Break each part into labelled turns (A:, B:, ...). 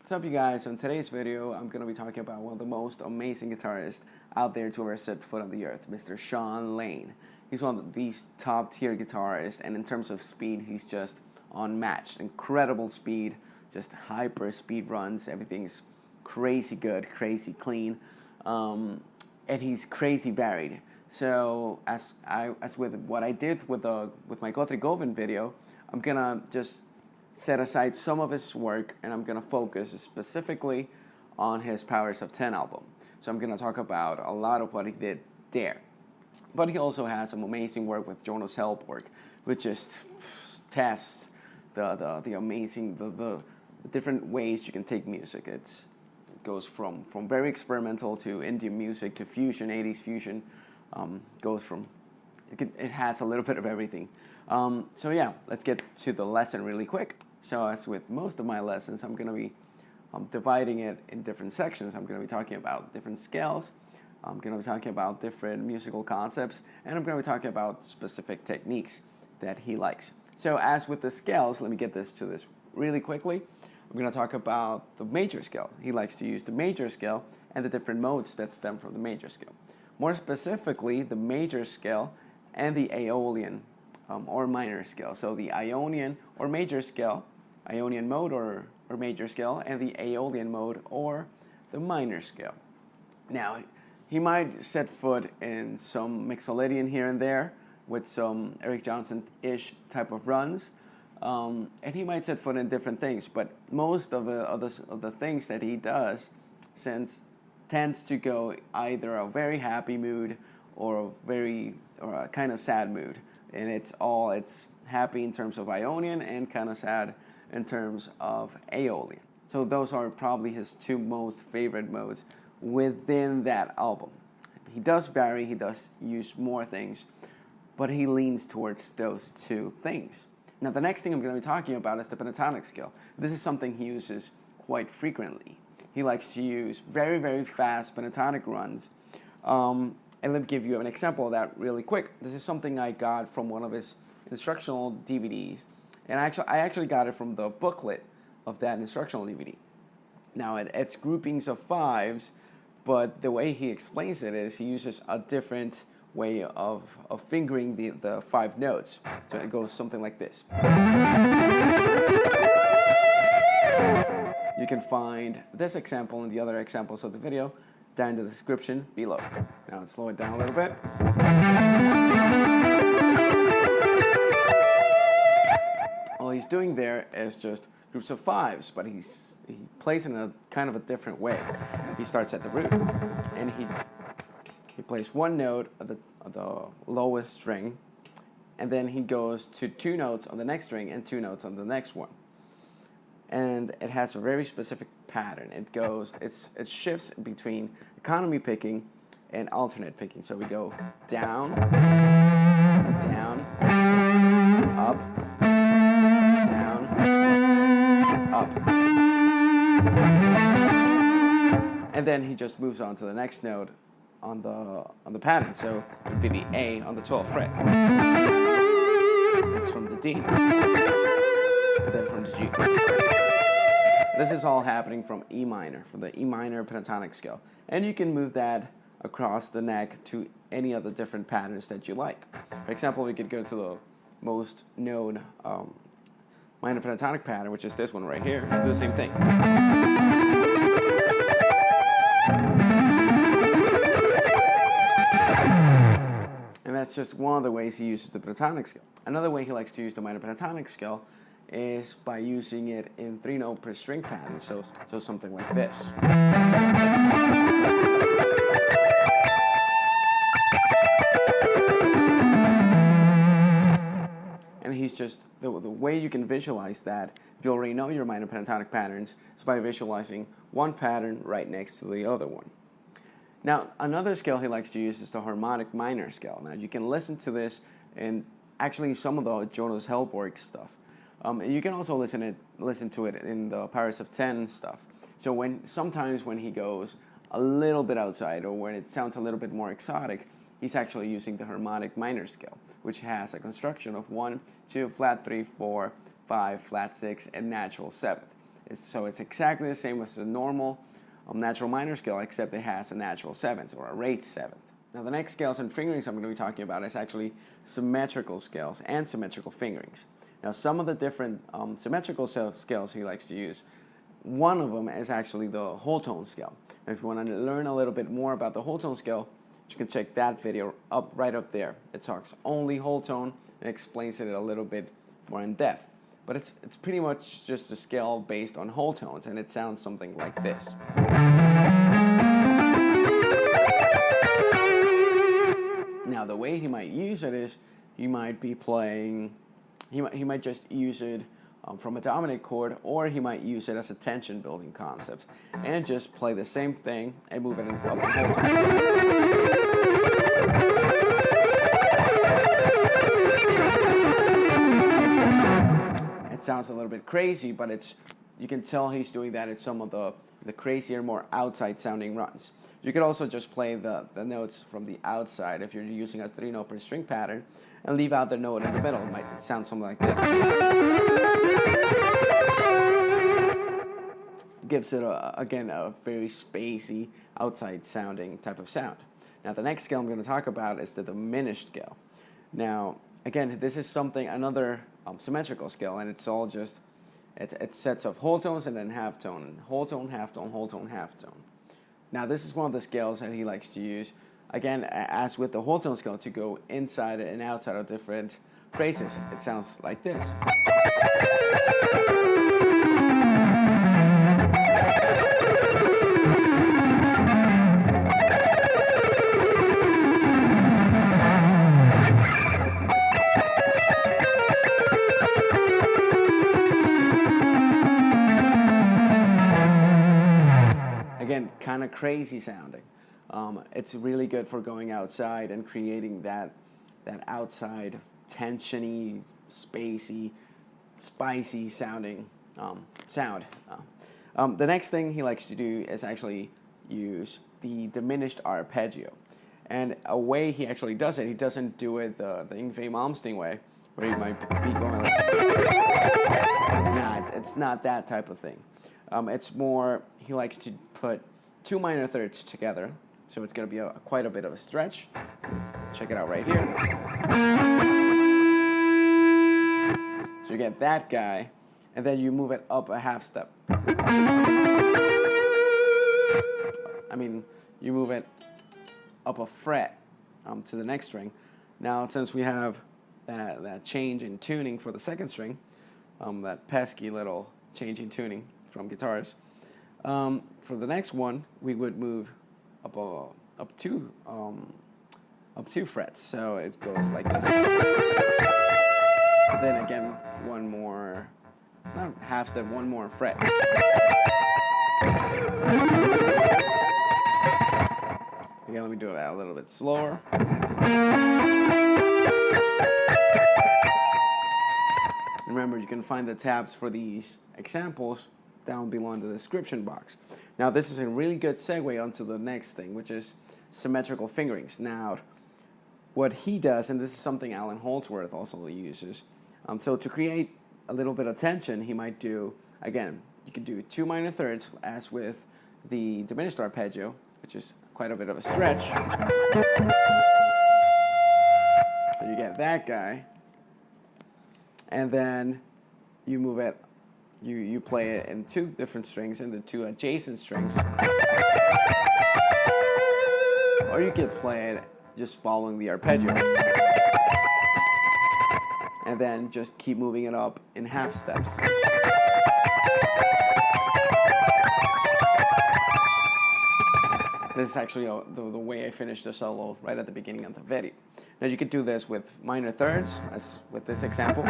A: What's up, you guys? In today's video, I'm going to be talking about one of the most amazing guitarists out there to ever set foot on the earth, Mr. Shawn Lane. He's one of these top-tier guitarists, and in terms of speed, he's just unmatched. Incredible speed, just hyper speed runs. Everything's crazy good, crazy clean, and he's crazy varied. So as with what I did with my Guthrie Govan video, I'm gonna just set aside some of his work, and I'm going to focus specifically on his Powers of 10 album. So I'm going to talk about a lot of what he did there. But he also has some amazing work with Jonas Hellborg, which just tests the amazing, the different ways you can take music. It goes from very experimental to indie music to fusion, 80s fusion. It has a little bit of everything. So yeah, let's get to the lesson really quick. So as with most of my lessons, I'm going to be dividing it in different sections. I'm going to be talking about different scales. I'm going to be talking about different musical concepts. And I'm going to be talking about specific techniques that he likes. So as with the scales, let me get to this really quickly. I'm going to talk about the major scale. He likes to use the major scale and the different modes that stem from the major scale. More specifically, the major scale and the Aeolian or minor scale. So the Ionian or major scale, Ionian mode or major scale, and the Aeolian mode or the minor scale. Now, he might set foot in some Mixolydian here and there with some Eric Johnson-ish type of runs, and he might set foot in different things, but most of the things that he does tends to go either a very happy mood or a kind of sad mood. And it's happy in terms of Ionian and kind of sad in terms of Aeolian. So those are probably his two most favorite modes within that album. He does vary, he does use more things, but he leans towards those two things. Now the next thing I'm going to be talking about is the pentatonic scale. This is something he uses quite frequently. He likes to use very, very fast pentatonic runs. And let me give you an example of that really quick. This is something I got from one of his instructional DVDs. And I actually got it from the booklet of that instructional DVD. Now, it's groupings of fives, but the way he explains it is he uses a different way of fingering the five notes. So it goes something like this. You can find this example and the other examples of the video down in the description below. Now let's slow it down a little bit. All he's doing there is just groups of fives, but he plays in a kind of a different way. He starts at the root, and he plays one note of the lowest string, and then he goes to two notes on the next string and two notes on the next one. And it has a very specific pattern. It shifts between economy picking and alternate picking. So we go down, down, up, down, up. And then he just moves on to the next note on the pattern. So it would be the A on the 12th fret. Next from the D. And then from the G. This is all happening from E minor, from the E minor pentatonic scale. And you can move that across the neck to any of the different patterns that you like. For example, we could go to the most known minor pentatonic pattern, which is this one right here. Do the same thing. And that's just one of the ways he uses the pentatonic scale. Another way he likes to use the minor pentatonic scale is by using it in 3-note per string pattern, so something like this. And he's just, the way you can visualize that, if you already know your minor pentatonic patterns, is by visualizing one pattern right next to the other one. Now, another scale he likes to use is the harmonic minor scale. Now, you can listen to this in actually some of the Jonas Hellborg stuff. You can also listen to it in the Powers of 10 stuff. So sometimes when he goes a little bit outside, or when it sounds a little bit more exotic, he's actually using the harmonic minor scale, which has a construction of 1, 2, flat 3, 4, 5, flat 6, and natural 7th. So it's exactly the same as the normal natural minor scale, except it has a natural seventh or a raised seventh. Now the next scales and fingerings I'm going to be talking about is actually symmetrical scales and symmetrical fingerings. Now some of the different symmetrical scales he likes to use, one of them is actually the whole tone scale. Now if you want to learn a little bit more about the whole tone scale, you can check that video right up there. It talks only whole tone and explains it a little bit more in depth. But it's pretty much just a scale based on whole tones, and it sounds something like this. Now the way he might use it is he might be playing, he might just use it from a dominant chord, or he might use it as a tension building concept and just play the same thing and move it up in whole tone. It sounds a little bit crazy, but you can tell he's doing that at some of the crazier, more outside sounding runs. You could also just play the notes from the outside if you're using a 3-note per string pattern and leave out the note in the middle. It might sound something like this. Gives it, again, a very spacey, outside sounding type of sound. Now the next scale I'm going to talk about is the diminished scale. Now, again, this is another symmetrical scale, and it's all just, it's sets of whole tones and then half tone, whole tone, half tone, whole tone, half tone. Now this is one of the scales that he likes to use, again, as with the whole tone scale, to go inside and outside of different phrases. It sounds like this. Again, kind of crazy sounding. It's really good for going outside and creating that outside tensiony, spacey, spicy sounding sound. The next thing he likes to do is actually use the diminished arpeggio. And a way he actually does it, he doesn't do it the Yngwie Malmsteen way, where he might be going like, nah, it's not that type of thing. It's more, he likes to put two minor thirds together, so it's going to be quite a bit of a stretch. Check it out right here. So you get that guy, and then you move it up a half step. I mean, you move it up a fret to the next string. Now, since we have that change in tuning for the second string, that pesky little change in tuning from guitars, for the next one, we would move up two frets. So it goes like this. Then again, one more, not half step, one more fret. Again, let me do that a little bit slower. Remember, you can find the tabs for these examples down below in the description box. Now, this is a really good segue onto the next thing, which is symmetrical fingerings. Now, what he does, and this is something Alan Holdsworth also uses, so to create a little bit of tension, he might do, again, you could do two minor thirds, as with the diminished arpeggio, which is quite a bit of a stretch. So you get that guy, and then you move it, you play it in two different strings, and the two adjacent strings. Or you could play it just following the arpeggio. And then just keep moving it up in half steps. This is actually the way I finished the solo right at the beginning of the video. Now you could do this with minor thirds, as with this example.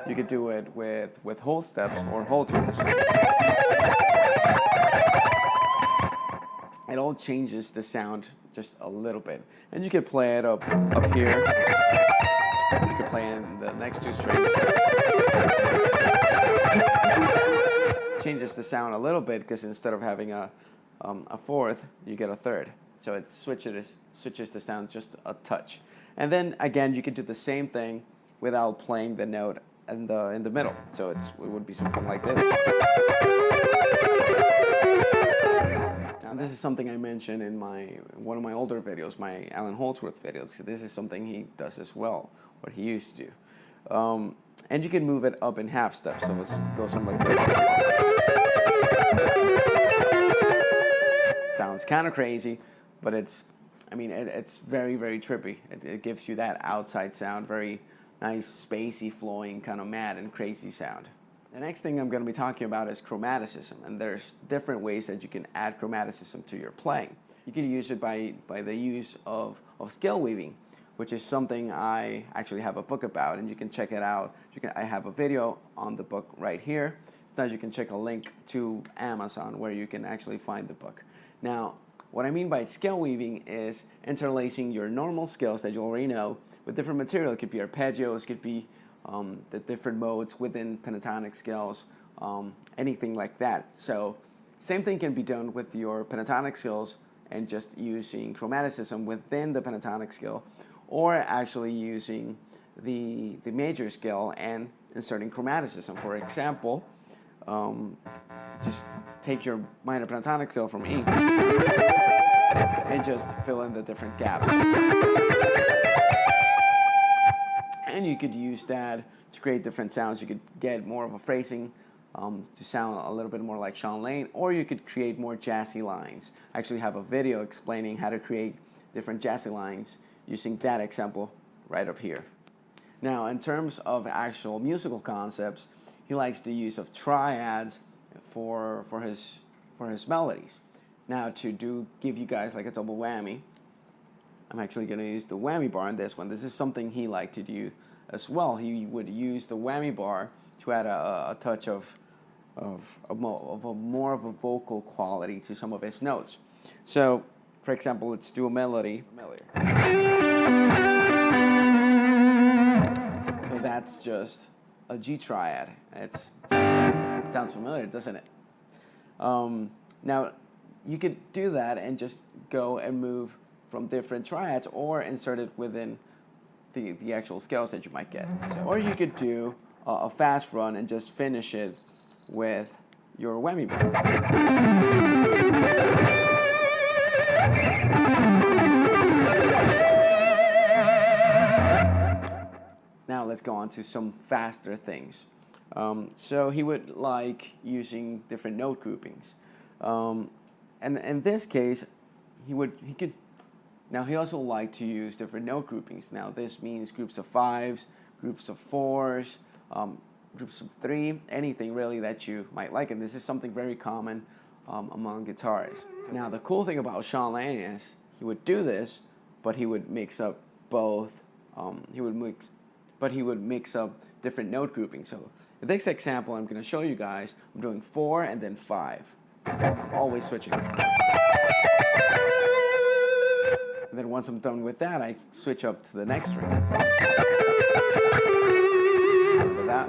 A: You could do it with whole steps or whole tones. It all changes the sound just a little bit. And you could play it up here. You could play in the next two strings. Changes the sound a little bit, because instead of having a fourth, you get a third. So it switches the sound just a touch. And then again, you could do the same thing without playing the note in the middle. So it would be something like this. Now this is something I mentioned in one of my older videos, my Alan Holdsworth videos. This is something he does as well, what he used to do. And you can move it up in half steps. So let's go something like this. Sounds kind of crazy, but it's very, very trippy. It gives you that outside sound, very nice, spacey, flowing, kind of mad and crazy sound. The next thing I'm going to be talking about is chromaticism, and there's different ways that you can add chromaticism to your playing. You can use it by the use of scale weaving, which is something I actually have a book about, and you can check it out. I have a video on the book right here. Sometimes you can check a link to Amazon where you can actually find the book. Now, what I mean by scale weaving is interlacing your normal scales that you already know with different material. It could be arpeggios, it could be the different modes within pentatonic scales, anything like that. So same thing can be done with your pentatonic scales and just using chromaticism within the pentatonic scale, or actually using the major scale and inserting chromaticism. For example, just take your minor pentatonic scale from E and just fill in the different gaps. And you could use that to create different sounds. You could get more of a phrasing to sound a little bit more like Shawn Lane, or you could create more jazzy lines. I actually have a video explaining how to create different jazzy lines using that example right up here. Now, in terms of actual musical concepts, he likes the use of triads for his melodies. Now, to give you guys like a double whammy, I'm actually going to use the whammy bar on this one. This is something he liked to do as well. He would use the whammy bar to add a touch of more of a vocal quality to some of his notes. So, for example, let's do a melody. So that's just a G triad. It sounds familiar, doesn't it? Now, you could do that and just go and move from different triads, or insert it within the actual scales that you might get. So, or you could do a fast run and just finish it with your whammy bar. Now let's go on to some faster things. So he would like using different note groupings. And in this case, he could. Now he also liked to use different note groupings. Now this means groups of 5s, groups of 4s, groups of 3, anything really that you might like. And this is something very common among guitarists. Now the cool thing about Shawn Lane is he would do this, but he would mix up both. He would mix up different note groupings. So in this example, I'm going to show you guys. I'm doing 4 and then 5. I'm always switching. And then once I'm done with that, I switch up to the next string. So with that.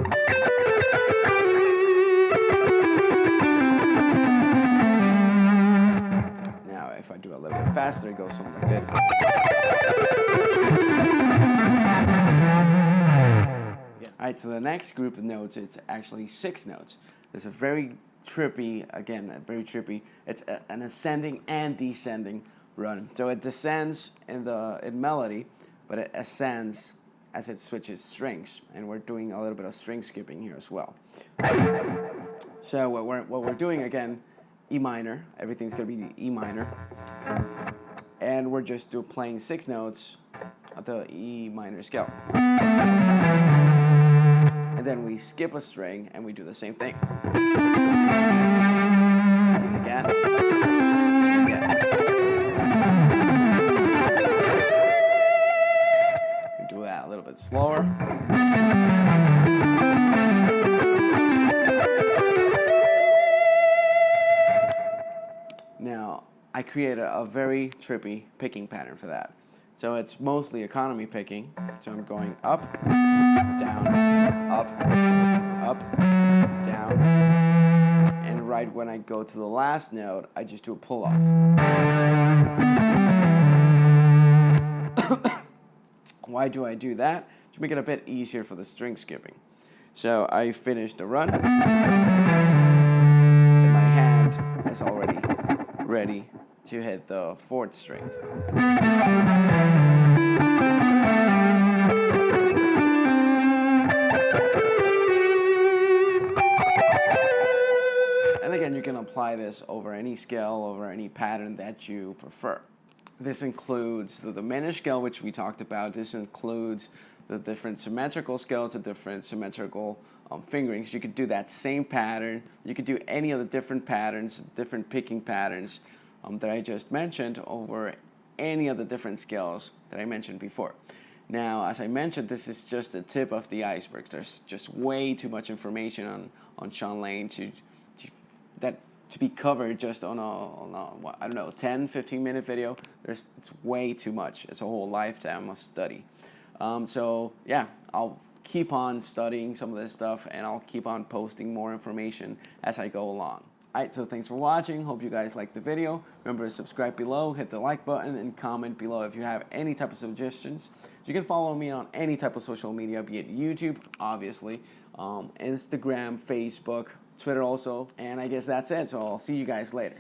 A: Now, if I do a little bit faster, it goes something like this. All right, so the next group of notes, it's actually 6 notes. It's a very trippy, it's an ascending and descending run. So it descends in melody, but it ascends as it switches strings, and we're doing a little bit of string skipping here as well. So what we're doing again, E minor. Everything's going to be E minor, and we're just playing 6 notes at the E minor scale. And then we skip a string and we do the same thing. And again. And again. We do that a little bit slower. Now, I created a very trippy picking pattern for that. So it's mostly economy picking. So I'm going up, down, up, down. And right when I go to the last note, I just do a pull off. Why do I do that? to make it a bit easier for the string skipping. So I finished the run, and my hand is already ready to hit the 4th string. And again, you can apply this over any scale, over any pattern that you prefer. This includes the diminished scale, which we talked about. This includes the different symmetrical scales, the different symmetrical fingerings. You could do that same pattern. You could do any of the different patterns, different picking patterns that I just mentioned over any of the different scales that I mentioned before. Now, as I mentioned, this is just the tip of the iceberg. There's just way too much information on Shawn Lane to be covered just on a I don't know, 10, 15-minute video. It's way too much. It's a whole lifetime of study. So yeah, I'll keep on studying some of this stuff, and I'll keep on posting more information as I go along. Alright, so thanks for watching. Hope you guys liked the video. Remember to subscribe below, hit the like button, and comment below if you have any type of suggestions. You can follow me on any type of social media, be it YouTube, obviously, Instagram, Facebook, Twitter also, and I guess that's it. So I'll see you guys later.